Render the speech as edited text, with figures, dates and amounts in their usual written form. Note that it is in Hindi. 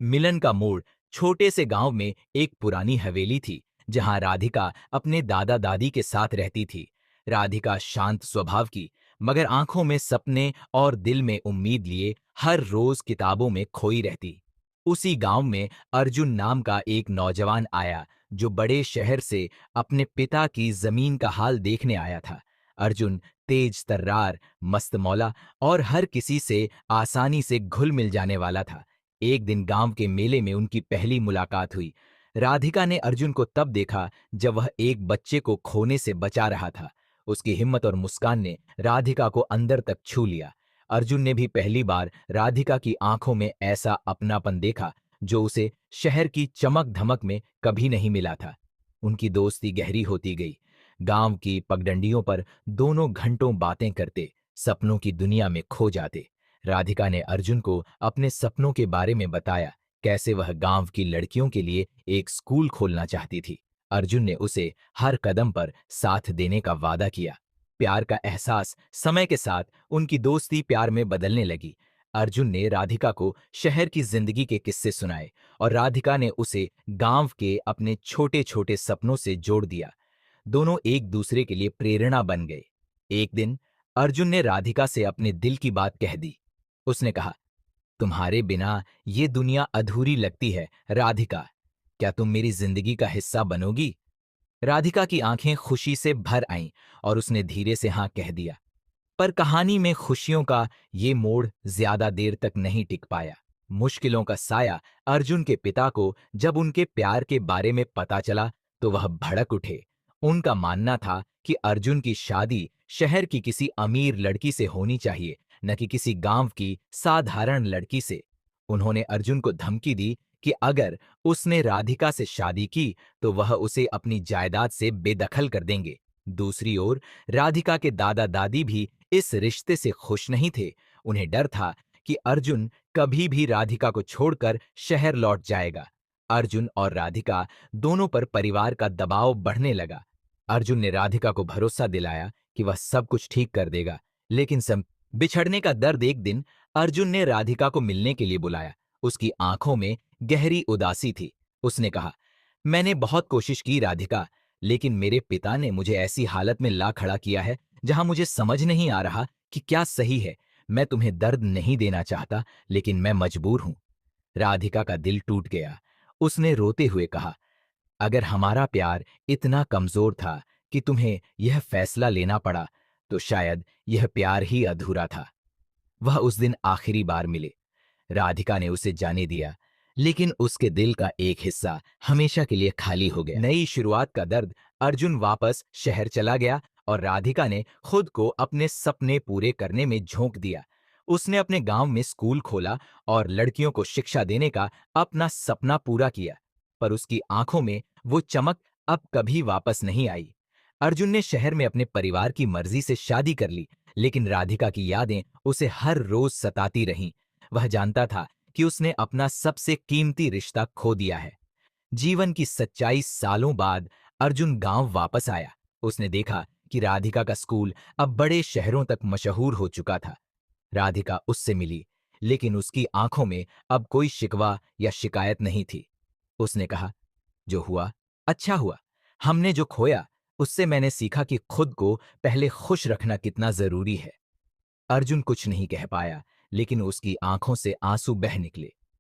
मिलन का मोड़ छोटे से गांव में एक पुरानी हवेली थी, जहां राधिका अपने दादा दादी के साथ रहती थी। राधिका शांत स्वभाव की, मगर आंखों में सपने और दिल में उम्मीद लिए हर रोज किताबों में खोई रहती। उसी गांव में अर्जुन नाम का एक नौजवान आया, जो बड़े शहर से अपने पिता की जमीन का हाल देखने आया था। अर्जुन तेज तर्रार, मस्त मौला और हर किसी से आसानी से घुल मिल जाने वाला था। एक दिन गांव के मेले में उनकी पहली मुलाकात हुई। राधिका ने अर्जुन को तब देखा जब वह एक बच्चे को खोने से बचा रहा था। उसकी हिम्मत और मुस्कान ने राधिका को अंदर तक छू लिया। अर्जुन ने भी पहली बार राधिका की आंखों में ऐसा अपनापन देखा जो उसे शहर की चमक धमक में कभी नहीं मिला था। उनकी दोस्ती गहरी होती गई। गांव की पगडंडियों पर दोनों घंटों बातें करते, सपनों की दुनिया में खो जाते। राधिका ने अर्जुन को अपने सपनों के बारे में बताया, कैसे वह गांव की लड़कियों के लिए एक स्कूल खोलना चाहती थी। अर्जुन ने उसे हर कदम पर साथ देने का वादा किया। प्यार का एहसास समय के साथ उनकी दोस्ती प्यार में बदलने लगी। अर्जुन ने राधिका को शहर की जिंदगी के किस्से सुनाए और राधिका ने उसे गांव के अपने छोटे छोटे सपनों से जोड़ दिया। दोनों एक दूसरे के लिए प्रेरणा बन गए। एक दिन अर्जुन ने राधिका से अपने दिल की बात कह दी। उसने कहा, तुम्हारे बिना ये दुनिया अधूरी लगती है राधिका। क्या तुम मेरी जिंदगी का हिस्सा बनोगी? राधिका की आंखें खुशी से भर आईं और उसने धीरे से हां कह दिया। पर कहानी में खुशियों का ये मोड़ ज्यादा देर तक नहीं टिक पाया। मुश्किलों का साया अर्जुन के पिता को जब उनके प्यार के बारे में पता चला तो वह भड़क उठे। उनका मानना था कि अर्जुन की शादी शहर की किसी अमीर लड़की से होनी चाहिए, न कि किसी गांव की साधारण लड़की से। उन्होंने अर्जुन को धमकी दी कि अगर उसने राधिका से शादी की तो वह उसे अपनी जायदाद से बेदखल कर देंगे। दूसरी ओर राधिका के दादा दादी भी इस रिश्ते से खुश नहीं थे। उन्हें डर था कि अर्जुन कभी भी राधिका को छोड़कर शहर लौट जाएगा। अर्जुन और राधिका दोनों पर परिवार का दबाव बढ़ने लगा। अर्जुन ने राधिका को भरोसा दिलाया कि वह सब कुछ ठीक कर देगा, लेकिन बिछड़ने का दर्द एक दिन अर्जुन ने राधिका को मिलने के लिए बुलाया। उसकी आंखों में गहरी उदासी थी। उसने कहा, मैंने बहुत कोशिश की राधिका, लेकिन मेरे पिता ने मुझे ऐसी हालत में ला खड़ा किया है जहां मुझे समझ नहीं आ रहा कि क्या सही है। मैं तुम्हें दर्द नहीं देना चाहता, लेकिन मैं मजबूर हूं। राधिका का दिल टूट गया। उसने रोते हुए कहा, अगर हमारा प्यार इतना कमजोर था कि तुम्हें यह फैसला लेना पड़ा, तो शायद यह प्यार ही अधूरा था। वह उस दिन आखिरी बार मिले। राधिका ने उसे जाने दिया, लेकिन उसके दिल का एक हिस्सा हमेशा के लिए खाली हो गया। नई शुरुआत का दर्द। अर्जुन वापस शहर चला गया और राधिका ने खुद को अपने सपने पूरे करने में झोंक दिया। उसने अपने गांव में स्कूल खोला और लड़कियों को शिक्षा देने का अपना सपना पूरा किया। पर उसकी आंखों में वो चमक अब कभी वापस नहीं आई। अर्जुन ने शहर में अपने परिवार की मर्जी से शादी कर ली, लेकिन राधिका की यादें उसे हर रोज सताती रहीं। वह जानता था कि उसने अपना सबसे कीमती रिश्ता खो दिया है। जीवन की सच्चाई सालों बाद अर्जुन गांव वापस आया। उसने देखा कि राधिका का स्कूल अब बड़े शहरों तक मशहूर हो चुका था। राधिका उससे मिली, लेकिन उसकी आंखों में अब कोई शिकवा या शिकायत नहीं थी। उसने कहा, जो हुआ अच्छा हुआ। हमने जो खोया उससे मैंने सीखा कि खुद को पहले खुश रखना कितना जरूरी है। अर्जुन कुछ नहीं कह पाया, लेकिन उसकी आंखों से आंसू बह निकले।